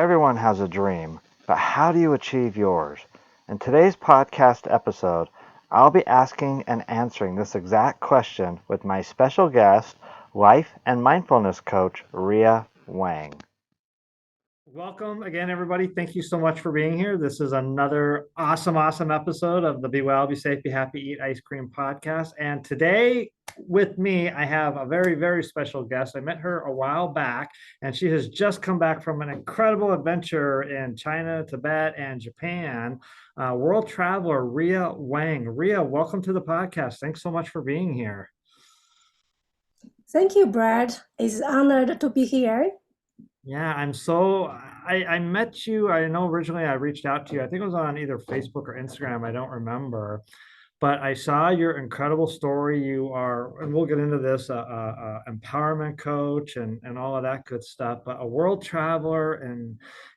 Everyone has a dream, but how do you achieve yours? In today's podcast episode, I'll be asking and answering this exact question with my special guest, life and mindfulness coach, Riya Wang. Welcome again, everybody. Thank you so much for being here. This is another awesome episode of the Be Well, Be Safe, Be Happy, Eat Ice Cream podcast. And today with me, I have a very special guest. I met her a while back, and she has just come back from an incredible adventure in China, Tibet, and Japan. World traveler Riya Wang. Riya, welcome to the podcast. Thanks so much for being here. Thank you, Brad. It's honored to be here. Yeah, I met you. I know originally I reached out to you. I think it was on either Facebook or Instagram. I don't remember. But I saw your incredible story. You are, and we'll get into this, empowerment coach and all of that good stuff, but a world traveler,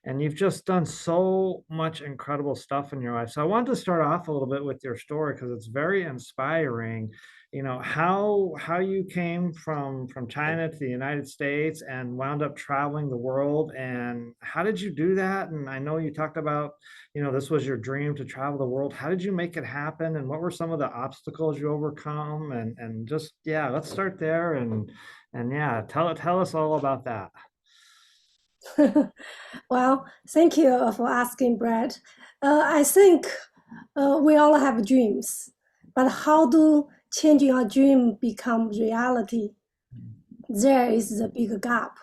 and you've just done so much incredible stuff in your life. So I wanted to start off a little bit with your story because it's very inspiring. You know, how you came from China to the United States and wound up traveling the world, and how did you do that? And I know you talked about, this was your dream to travel the world. How did you make it happen? And what were some of the obstacles you overcome? And just, yeah, let's start there. And yeah, tell us all about that. Well, thank you for asking, Brad. I think we all have dreams, but how do changing our dream become reality? There is the big gap,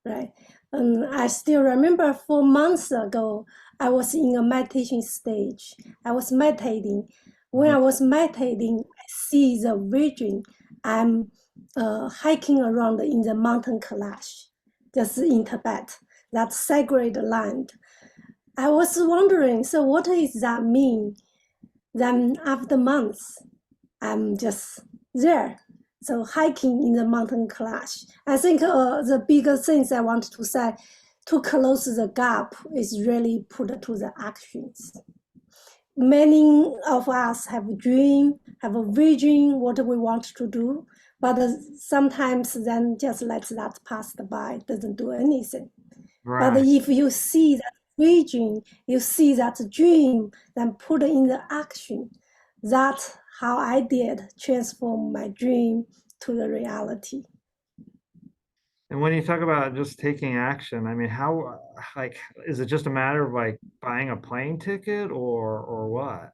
right? I still remember 4 months ago, I was in a meditation stage. I was meditating. When I was meditating, I see the vision. I'm hiking around in the mountain Kailash, just in Tibet, that sacred land. I was wondering, so what does that mean? Then after months, I'm just there. So hiking in the mountain Kailash. I think the bigger things I want to say to close the gap is really put to the actions. Many of us have a dream, have a vision, what we want to do, but sometimes then just let that pass by, doesn't do anything. But Right. if you see that vision, you see that dream, then put in the action. That's how I did transform my dream to the reality. And when you talk about just taking action, I mean, how, like, is it just a matter of like buying a plane ticket or what?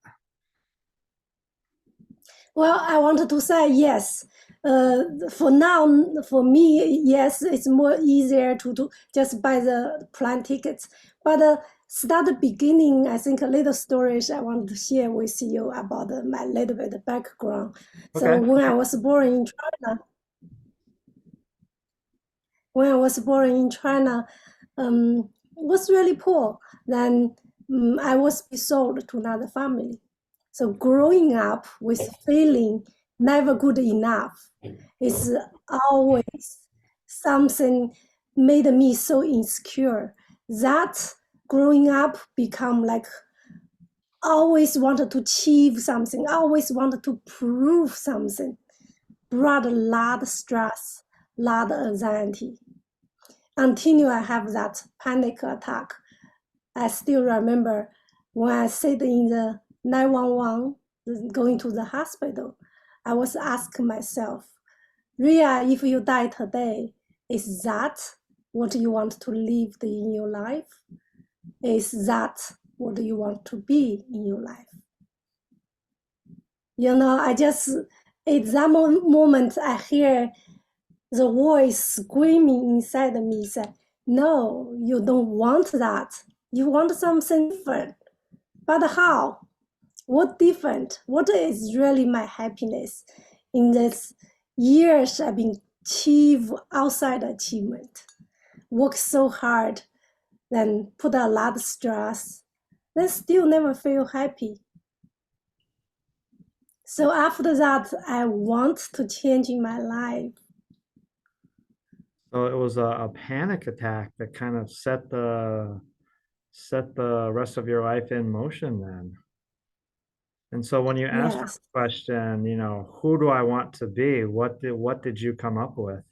Well, I wanted to say yes. For now, for me, yes, it's more easier to just buy the plane tickets. But start the beginning, I think a little stories I want to share with you about my little bit background. So Okay. when I was born in China, was really poor. Then I was sold to another family. So growing up with feeling never good enough is always something made me so insecure that growing up become like always wanted to achieve something, always wanted to prove something, brought a lot of stress, a lot of anxiety. Until I have that panic attack, I still remember when I sit in the 911 going to the hospital, I was asking myself, Ria, if you die today, is that what you want to live in your life? Is that what you want to be in your life? I just, at that moment, I hear the voice screaming inside me said, no, you don't want that. You want something different. But how? What different? What is really my happiness in this years I've been achieve outside achievement? Work so hard, then put a lot of stress, then still never feel happy. So after that, I want to change in my life. So it was a panic attack that kind of set the rest of your life in motion then. And so when you asked her Yes. the question, who do I want to be? What did you come up with?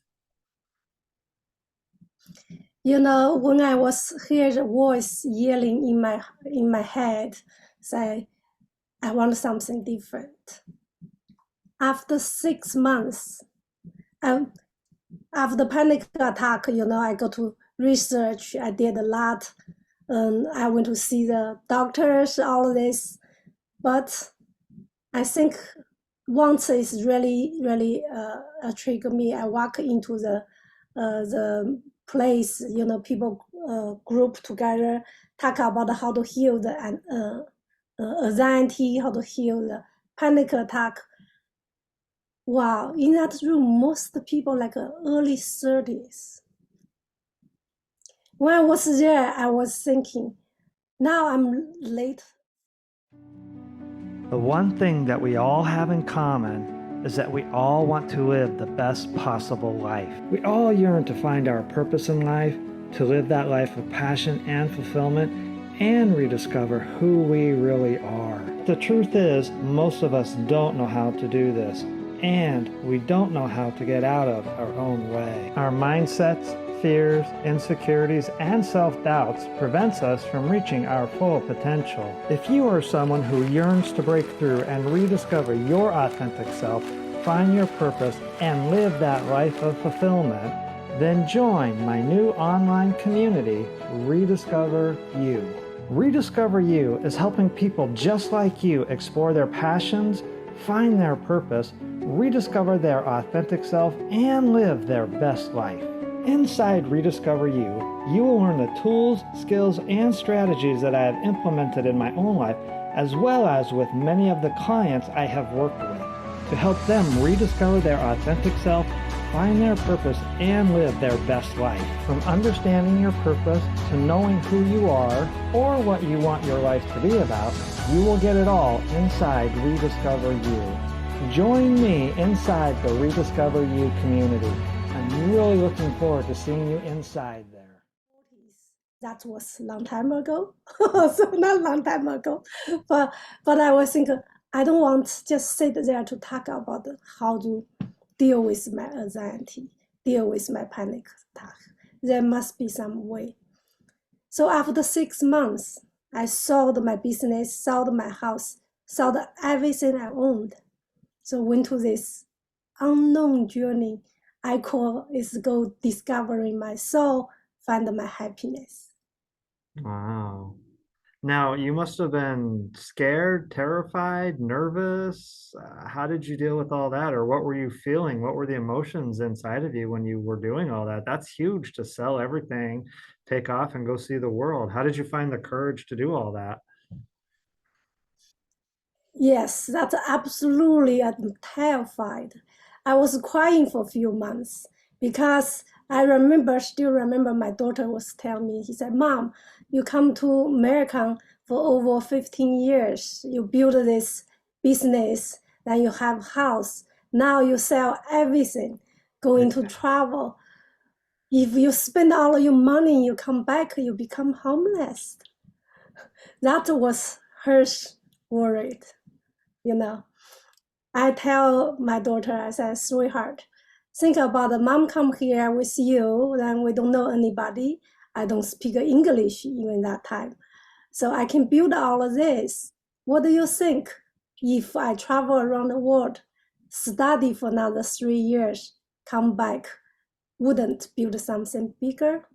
You know, when I was hear the voice yelling in my head, say, I want something different. After 6 months, um, after the panic attack, you know, I go to research. I did a lot. I went to see the doctors, all of this. But I think once it's really trigger me. I walk into the place, you know, people group together, talk about how to heal the anxiety, how to heal the panic attack. Wow, in that room, most people like early 30s. When I was there, I was thinking, now I'm late. The one thing that we all have in common is that we all want to live the best possible life. We all yearn to find our purpose in life, to live that life of passion and fulfillment, and rediscover who we really are. The truth is, most of us don't know how to do this, and we don't know how to get out of our own way. Our mindsets, fears, insecurities, and self-doubts prevents us from reaching our full potential. If you are someone who yearns to break through and rediscover your authentic self, find your purpose, and live that life of fulfillment, then join my new online community, Rediscover You. Rediscover You is helping people just like you explore their passions, find their purpose, rediscover their authentic self, and live their best life. Inside Rediscover You, you will learn the tools, skills, and strategies that I have implemented in my own life, as well as with many of the clients I have worked with, to help them rediscover their authentic self, find their purpose, and live their best life. From understanding your purpose to knowing who you are or what you want your life to be about, you will get it all inside Rediscover You. Join me inside the Rediscover You community. I'm really looking forward to seeing you inside there. That was a long time ago. So not long time ago. But I was thinking, I don't want just sit there to talk about how to deal with my anxiety, deal with my panic attack. There must be some way. So after 6 months, I sold my business, sold my house, sold everything I owned. So went to this unknown journey I call is go discovering my soul, find my happiness. Wow. Now, you must have been scared, terrified, nervous. How did you deal with all that? Or what were you feeling? What were the emotions inside of you when you were doing all that? That's huge to sell everything, take off, and go see the world. How did you find the courage to do all that? Yes, that's absolutely. I'm terrified. I was crying for a few months because still remember my daughter was telling me, he said, Mom, you come to America for over 15 years. You build this business, then you have house. Now you sell everything, going to travel. If you spend all your money, you come back, you become homeless. That was her worried, you know. I tell my daughter, I said, sweetheart, think about the mom come here with you, then we don't know anybody. I don't speak English even that time. So I can build all of this. What do you think if I travel around the world, study for another 3 years, come back, wouldn't build something bigger?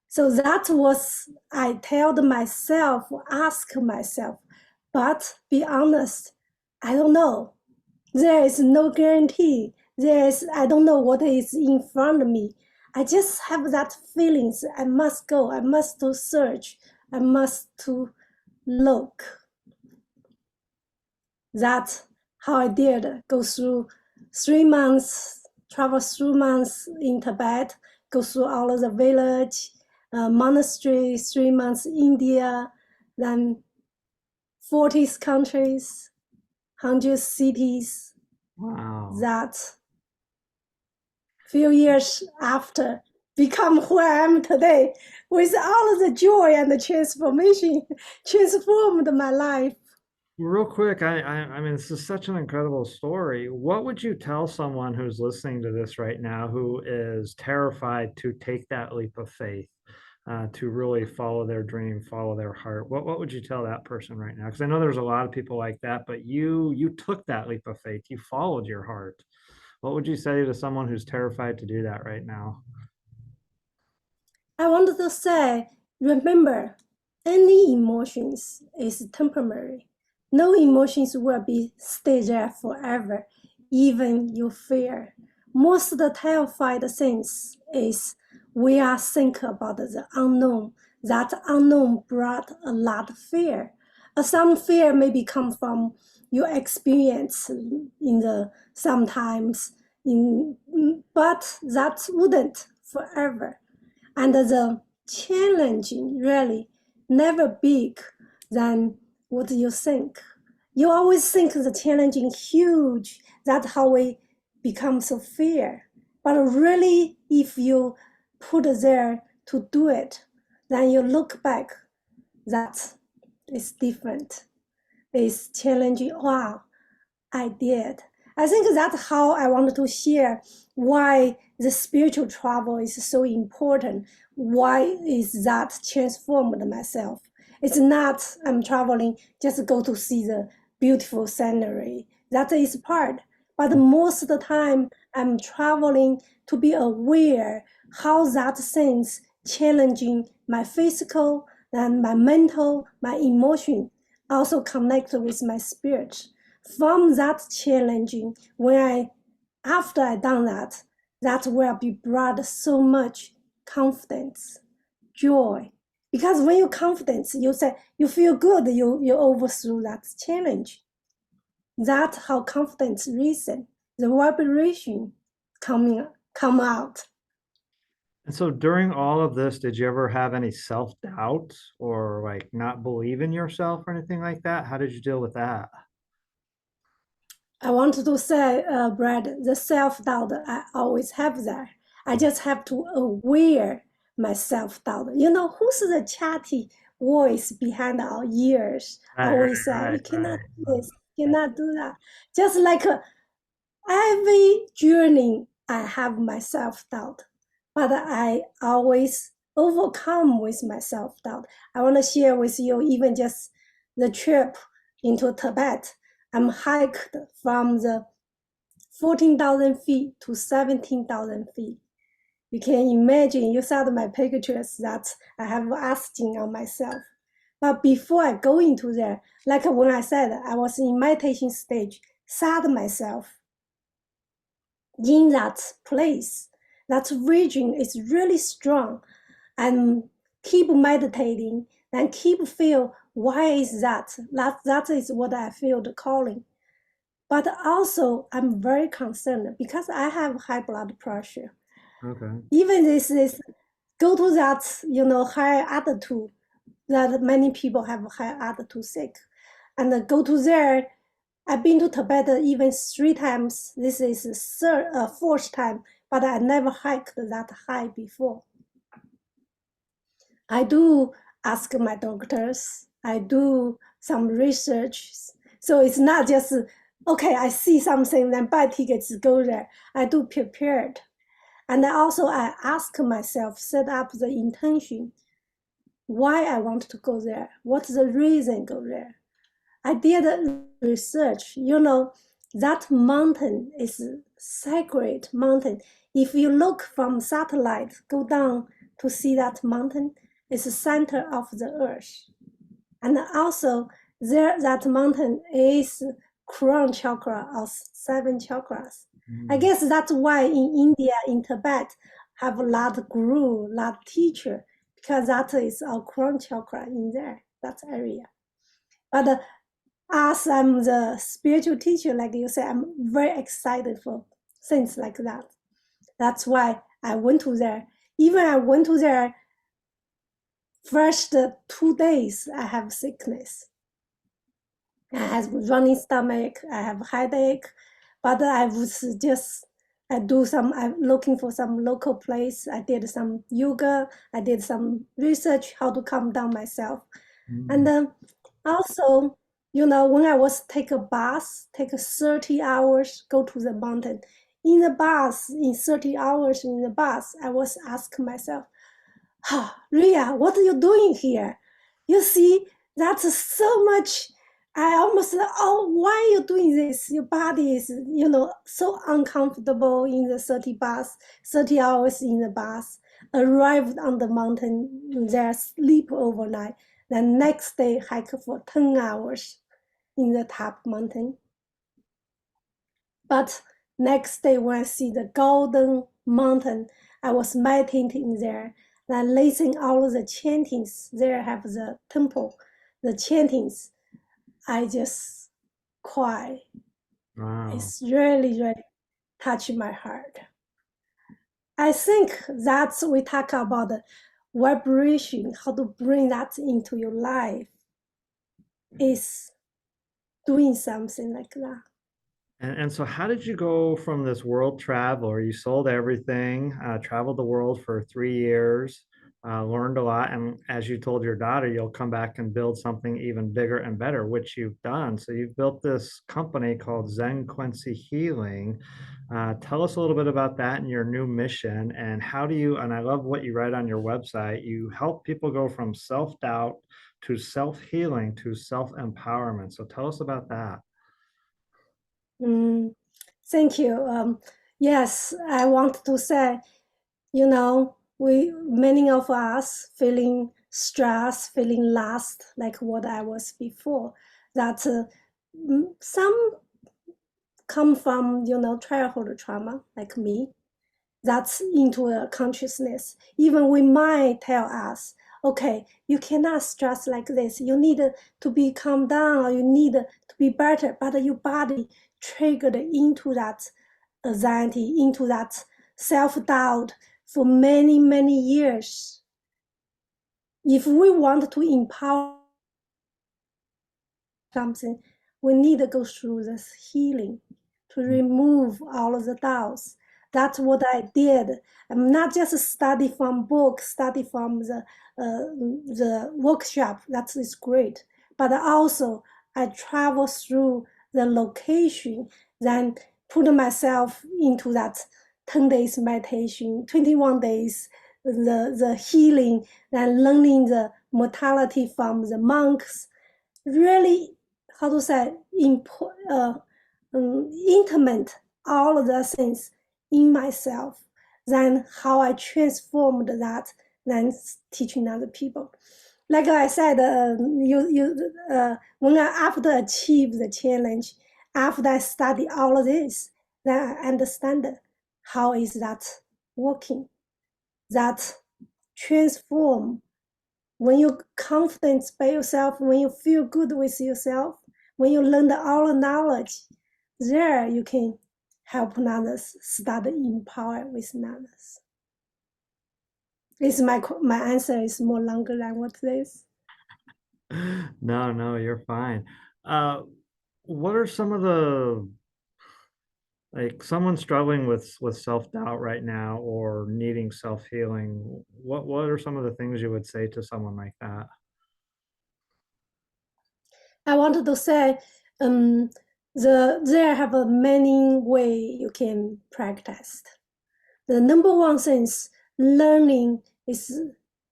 So that was, I told myself, ask myself, but be honest, I don't know. There is no guarantee. I don't know what is in front of me. I just have that feelings. I must go. I must to search. I must to look. That's how I did. Go through 3 months, travel 3 months in Tibet, go through all of the village, monastery, 3 months India, then 40 countries, 100 cities. Wow. That few years after become who I am today with all of the joy and the transformation transformed my life. Real quick, I mean, this is such an incredible story. What would you tell someone who's listening to this right now who is terrified to take that leap of faith, to really follow their dream, follow their heart? What would you tell that person right now? Because I know there's a lot of people like that, but you took that leap of faith. You followed your heart. What would you say to someone who's terrified to do that right now? I wanted to say, remember, any emotions is temporary. No emotions will be stay there forever, even you fear. Most of the terrified things is we are think about the unknown. That unknown brought a lot of fear. Some fear maybe come from your experience in the sometimes in, but that wouldn't forever. And the challenging really never big than what you think. You always think the challenging huge. That's how we become so fear. But really, if you put there to do it, then you look back, that is different. It's challenging. Wow, I did. I think that's how I wanted to share why the spiritual travel is so important. Why is that transformed myself? It's not I'm traveling just to go to see the beautiful scenery. That is part. But most of the time I'm traveling to be aware how that things challenging my physical and my mental, my emotion also connect with my spirit. From that challenging, when I after I done that, that will be brought so much confidence, joy. Because when you confidence, you say you feel good, you overthrew that challenge. That's how confidence reason, the vibration come out. And so during all of this, did you ever have any self-doubt or like not believe in yourself or anything like that? How did you deal with that? I wanted to say, Brad, the self-doubt I always have there. I just have to aware my self-doubt. You know, who's the chatty voice behind our ears? Right, Always right, say, right, you cannot right. do this, you cannot do that. Just like every journey, I have my self-doubt, but I always overcome with my self-doubt. I want to share with you even just the trip into Tibet. I'm hiked from the 14,000 feet to 17,000 feet. You can imagine, you saw my pictures that I have asking on myself. But before I go into there, like when I said I was in meditation stage, sat myself in that place. That region is really strong, and keep meditating and keep feel why is that? That is what I feel the calling. But also I'm very concerned because I have high blood pressure. Okay. Even this is go to that, high altitude that many people have high altitude sick. And go to there. I've been to Tibet even 3 times. This is fourth time, but I never hiked that high before. I do ask my doctors. I do some research. So it's not just, okay, I see something, then buy tickets, go there. I do prepared. And also I ask myself, set up the intention, why I want to go there. What's the reason go there? I did research. That mountain is a sacred mountain. If you look from satellite, go down to see that mountain, it's the center of the earth. And also there that mountain is crown chakra of 7 chakras. I Mm. guess that's why in India, in Tibet, have a lot of guru, a lot of teacher, because that is our crown chakra in there, that area. But as I'm the spiritual teacher, like you said, I'm very excited for things like that. That's why I went to there. Even I went to there first 2 days, I have sickness. I have running stomach, I have headache, but I was just I'm looking for some local place. I did some yoga, I did some research how to calm down myself. And Mm. then also when I was take a bus, take 30 hours, go to the mountain. In the bus, in 30 hours in the bus, I was asking myself, Ria, what are you doing here? You see, that's so much. I almost, oh, why are you doing this? Your body is, so uncomfortable in the 30 hours in the bus. Arrived on the mountain, there sleep overnight. The next day, hike for 10 hours in the top mountain. But next day, when I see the golden mountain, I was meditating there. Then listening all of the chantings. There have the temple, the chantings. I just cry. Wow. It's really, really touched my heart. I think that's we talk about the vibration, how to bring that into your life. Is doing something like that. And so how did you go from this world traveler? You sold everything, traveled the world for 3 years, learned a lot. And as you told your daughter, you'll come back and build something even bigger and better, which you've done. So you've built this company called Zen Quincy Healing. Tell us a little bit about that and your new mission. And how do you, and I love what you write on your website, you help people go from self-doubt to self-healing to self-empowerment. So tell us about that. Mm, thank you. Yes, I want to say, we many of us feeling stress, feeling lost, like what I was before. That some come from childhood trauma, like me, that's into a consciousness. Even we might tell us, okay, you cannot stress like this. You need to be calm down, or you need to be better. But your body triggered into that anxiety, into that self-doubt for many, many years. If we want to empower something, we need to go through this healing to remove all of the doubts. That's what I did. I'm not just study from books, study from the workshop. That is great, but also I travel through the location, then put myself into that 10 days meditation, 21 days the healing, then learning the mortality from the monks. Really, how to say, intimate all of the things in myself, then how I transformed that, then teaching other people. Like I said, when I after achieve the challenge, after I study all of this, then I understand how is that working, that transform when you're confident by yourself, when you feel good with yourself, when you learn all the knowledge, there you can help others, start empower with others. This my answer is more longer than what this. No, no, you're fine. Uh, what are some of the like someone struggling with self-doubt right now or needing self-healing? What are some of the things you would say to someone like that? I wanted to say, there have a many way you can practice. The number one thing is learning is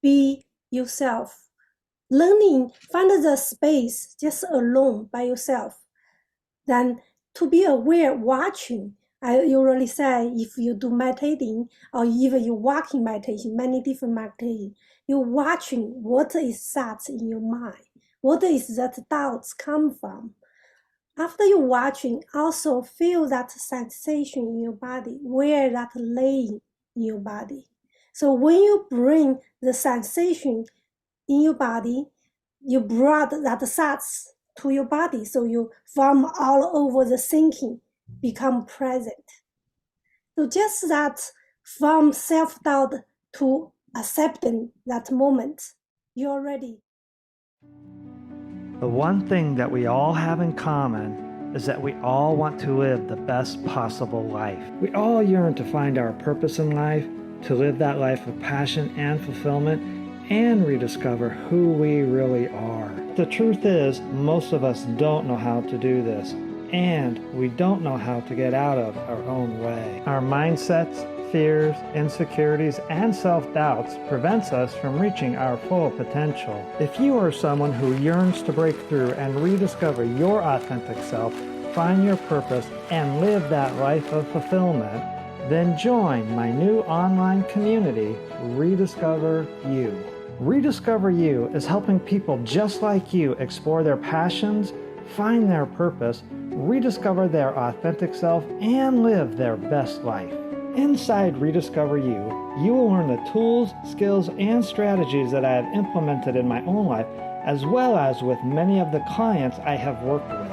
be yourself. Learning, find the space just alone by yourself. Then to be aware, watching. I usually say if you do meditating or even you walking meditation, many different meditation, you're watching what is that in your mind. What is that doubts come from? After you watching, also feel that sensation in your body, where that laying in your body. So when you bring the sensation in your body, you brought that thoughts to your body. So you from all over the thinking become present. So just that from self-doubt to accepting that moment, you're ready. The one thing that we all have in common is that we all want to live the best possible life. We all yearn to find our purpose in life, to live that life of passion and fulfillment, and rediscover who we really are. the truth is, most of us don't know how to do this, and we don't know how to get out of our own way. Our mindsets, fears, insecurities, and self-doubts prevents us from reaching our full potential. If you are someone who yearns to break through and rediscover your authentic self, find your purpose, and live that life of fulfillment, then join my new online community, Rediscover You. Rediscover You is helping people just like you explore their passions, find their purpose, rediscover their authentic self, and live their best life. Inside Rediscover You, you will learn the tools, skills, and strategies that I have implemented in my own life, as well as with many of the clients I have worked with,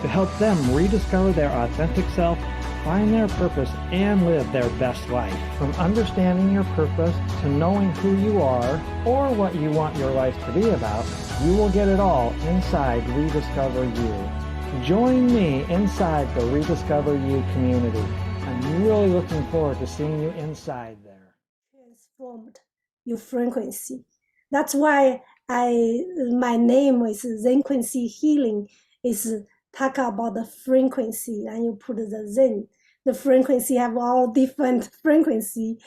to help them rediscover their authentic self, find their purpose, and live their best life. From understanding your purpose to knowing who you are or what you want your life to be about, you will get it all inside Rediscover You. Join me inside the Rediscover You community. I'm really looking forward to seeing you inside there. Transformed your frequency. That's why my name is Frequency Healing. Is talk about the frequency, and you put the Zen. The frequency have all different frequency,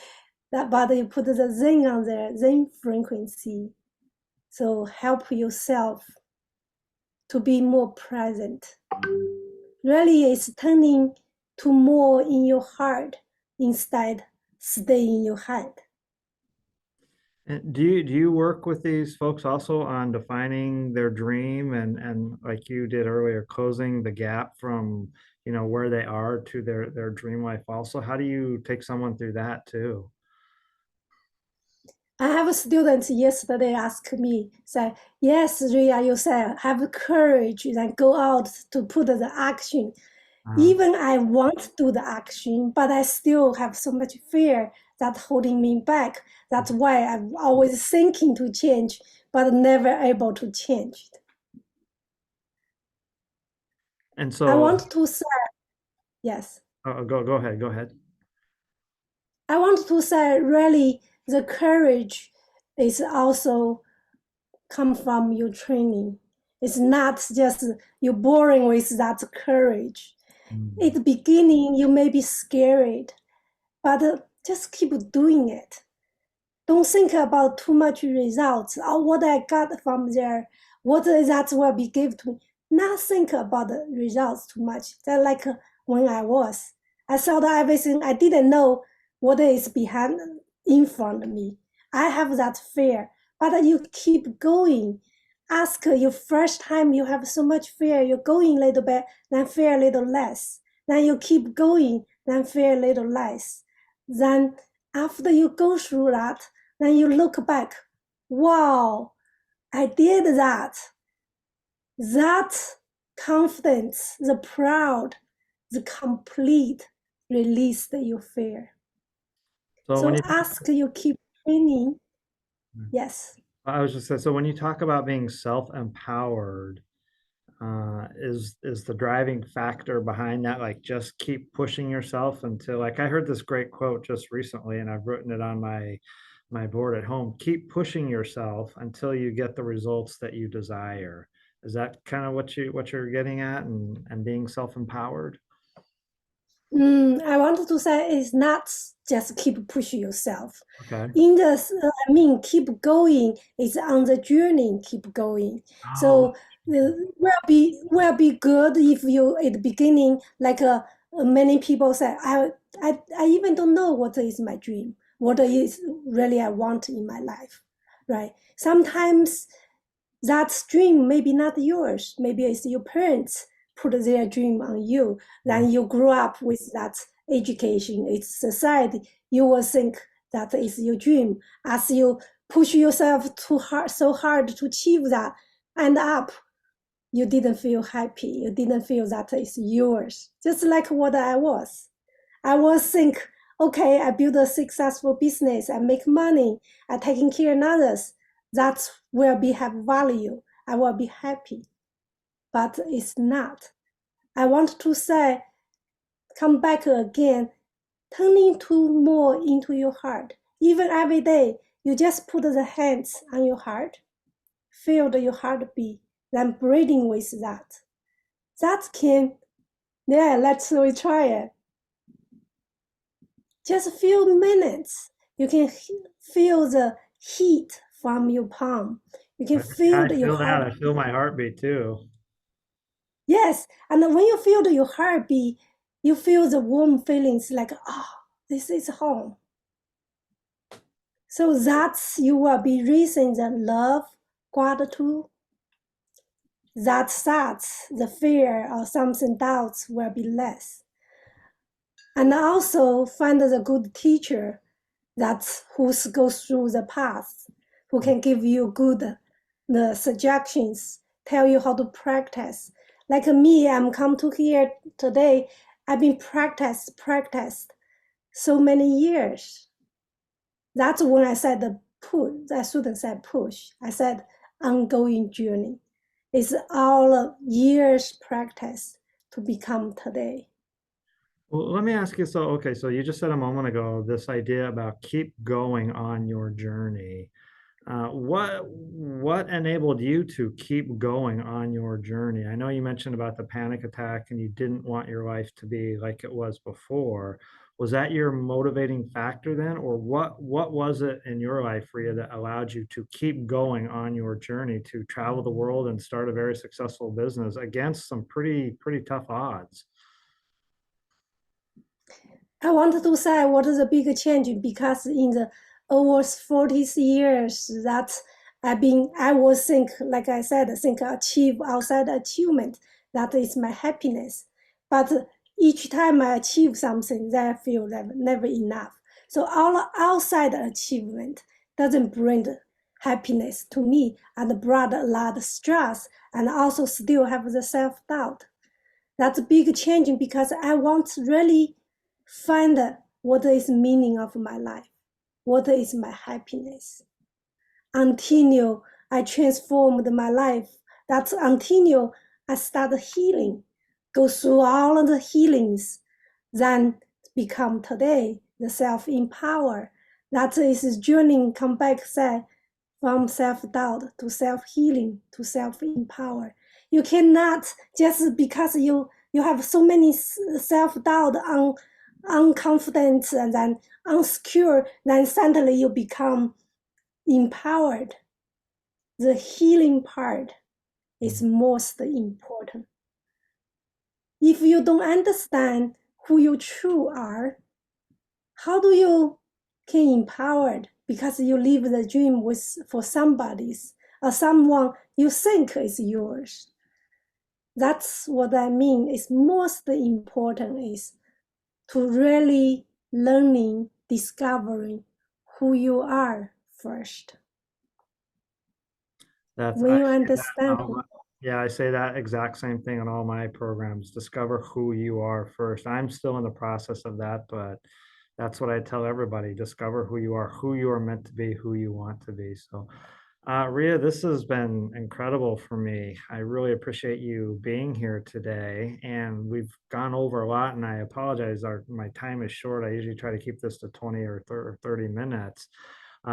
but you put the Zen on there, Zen frequency. So help yourself to be more present. Really, it's turning to more in your heart instead stay in your head. And do you work with these folks also on defining their dream and like you did earlier, closing the gap from, where they are to their dream life also? How do you take someone through that too? I have a student yesterday ask me, say, yes, Riya, you said have courage and go out to put the action. Uh, Even I want to do the action, but I still have so much fear that holding me back. That's why I'm always thinking to change, but never able to change. and I so, want to say, yes. go ahead. I want to say really the courage is also come from your training. It's not just you born with that courage. At the beginning, you may be scared, but just keep doing it. Don't think about too much results or what I got from there, what that will be given to me. Not think about the results too much. That like when I saw that everything. I didn't know what is behind in front of me. I have that fear, but you keep going. Ask your first time you have so much fear, you're going a little bit, then fear a little less. Then you keep going, then fear a little less. Then after you go through that, then you look back, wow, I did that. That confidence, the proud, the complete release that you fear. So when So you ask you keep training. Yes. I was just saying, so when you talk about being self-empowered, is the driving factor behind that, like just keep pushing yourself until, like, I heard this great quote just recently and I've written it on my board at home: keep pushing yourself until you get the results that you desire. Is that kind of what you're getting at, and being self-empowered? I wanted to say it's not just keep pushing yourself. Okay. In the, keep going. It's on the journey. Keep going. Oh, So will be good if you at the beginning, like many people say, I even don't know what is my dream, what is really I want in my life, right? Sometimes that dream maybe not yours. Maybe it's your parents put their dream on you. Then you grew up with that education. It's society. You will think that is your dream. As you push yourself too hard, so hard to achieve that, end up you didn't feel happy. You didn't feel that it's yours. Just like what I was. I was think, okay, I build a successful business, I make money, I taking care of others. That will be have value. I will be happy. But it's not. I want to say, come back again, turning to more into your heart. Even every day, you just put the hands on your heart, feel your heartbeat, then breathing with that. That can, yeah, let's we try it. Just a few minutes, you can feel the heat from your palm. You can Yeah, I feel your feel that. heart. I feel my heartbeat too. Yes, and when you feel your heartbeat, you feel the warm feelings like, oh, this is home. So that's you will be raising the love, gratitude. That thoughts, the fear or something doubts will be less. And also find the good teacher that's who goes through the path, who can give you good the suggestions, tell you how to practice. Like me, I'm come to here today. I've been practiced so many years. That's when I said the push. I shouldn't say push. I said ongoing journey. It's all years practice to become today. Well, let me ask you, so okay, so you just said a moment ago this idea about keep going on your journey. What enabled you to keep going on your journey? I know you mentioned about the panic attack and you didn't want your life to be like it was before. Was that your motivating factor then, or what was it in your life, Rhea, that allowed you to keep going on your journey to travel the world and start a very successful business against some pretty tough odds? I wanted to say what is a big change because in the over 40 years that I was think, like I said, think achieve outside achievement, that is my happiness. But each time I achieve something, then I feel never enough. So all outside achievement doesn't bring happiness to me and brought a lot of stress and also still have the self-doubt. That's a big change because I want to really find what is meaning of my life, what is my happiness. Until I transformed my life, that's until I start healing, go through all of the healings, then become today the self-empower. That is journey come back say from self-doubt to self-healing to self-empower. You cannot just because you have so many self-doubt, unconfident, and then unsecure, then suddenly you become empowered. The healing part is most important. If you don't understand who you true are, how do you can empowered because you live the dream with for somebody's or someone you think is yours. That's what I mean is most important is to really learning, discovering who you are first. That's When I you say that in understand all who, yeah, I say that exact same thing in all my programs. Discover who you are first. I'm still in the process of that, but that's what I tell everybody. Discover who you are meant to be, who you want to be. So, Ria, this has been incredible for me. I really appreciate you being here today, and we've gone over a lot. And I apologize, my time is short. I usually try to keep this to 20 or 30 minutes.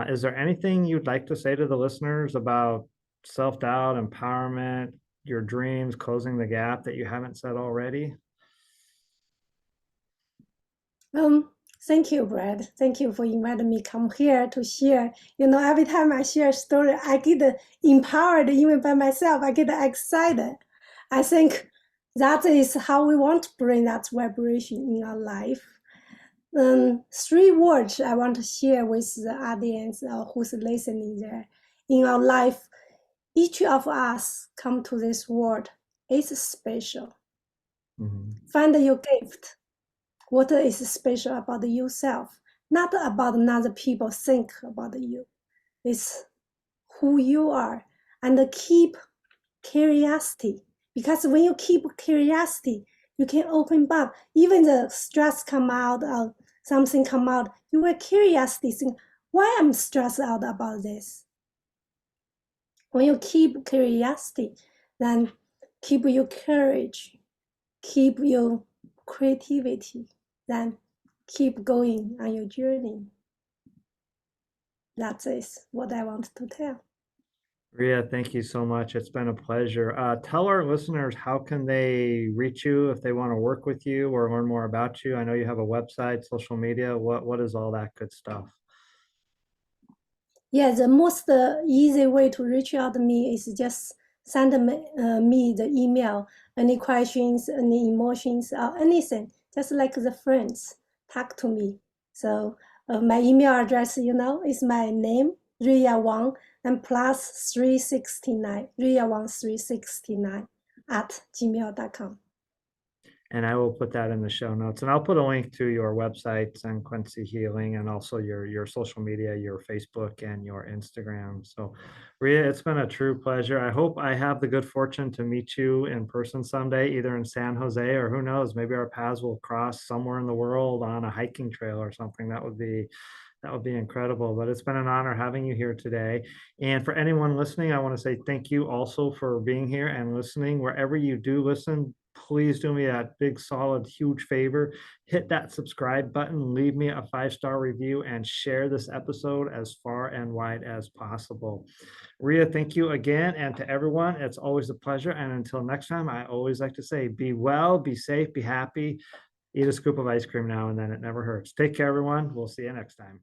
Is there anything you'd like to say to the listeners about self-doubt, empowerment, your dreams, closing the gap that you haven't said already? um, thank you, Brad. Thank you for inviting me come here to share. You know, every time I share a story, I get empowered even by myself. I get excited. I think that is how we want to bring that vibration in our life. Three words I want to share with the audience who's listening there. In our life, each of us come to this world is special. Mhm. Find your gift. What is special about yourself? Not about another people think about you. It's who you are. And keep curiosity. Because when you keep curiosity, you can open up. Even the stress come out or something come out, you will curiosity think, why I'm stressed out about this? When you keep curiosity, then keep your courage, keep your creativity, then keep going on your journey. That is what I want to tell. Ria, thank you so much. It's been a pleasure. Tell our listeners how can they reach you if they want to work with you or learn more about you. I know you have a website, social media. What is all that good stuff? Yeah, the most easy way to reach out to me is just send me the email, any questions, any emotions, or anything, just like the friends, talk to me. So my email address, is my name, Riya Wang, and plus 369, Riya Wang 369 at gmail.com. And I will put that in the show notes. And I'll put a link to your website and Quincy Healing and also your social media, your Facebook and your Instagram. So Ria, it's been a true pleasure. I hope I have the good fortune to meet you in person someday, either in San Jose or who knows, maybe our paths will cross somewhere in the world on a hiking trail or something. That would be incredible. But it's been an honor having you here today. And for anyone listening, I want to say thank you also for being here and listening. Wherever you do listen, please do me that big, solid, huge favor. Hit that subscribe button, leave me a 5-star review, and share this episode as far and wide as possible. Ria, thank you again. And to everyone, it's always a pleasure. And until next time, I always like to say be well, be safe, be happy. Eat a scoop of ice cream now and then. It never hurts. Take care, everyone. We'll see you next time.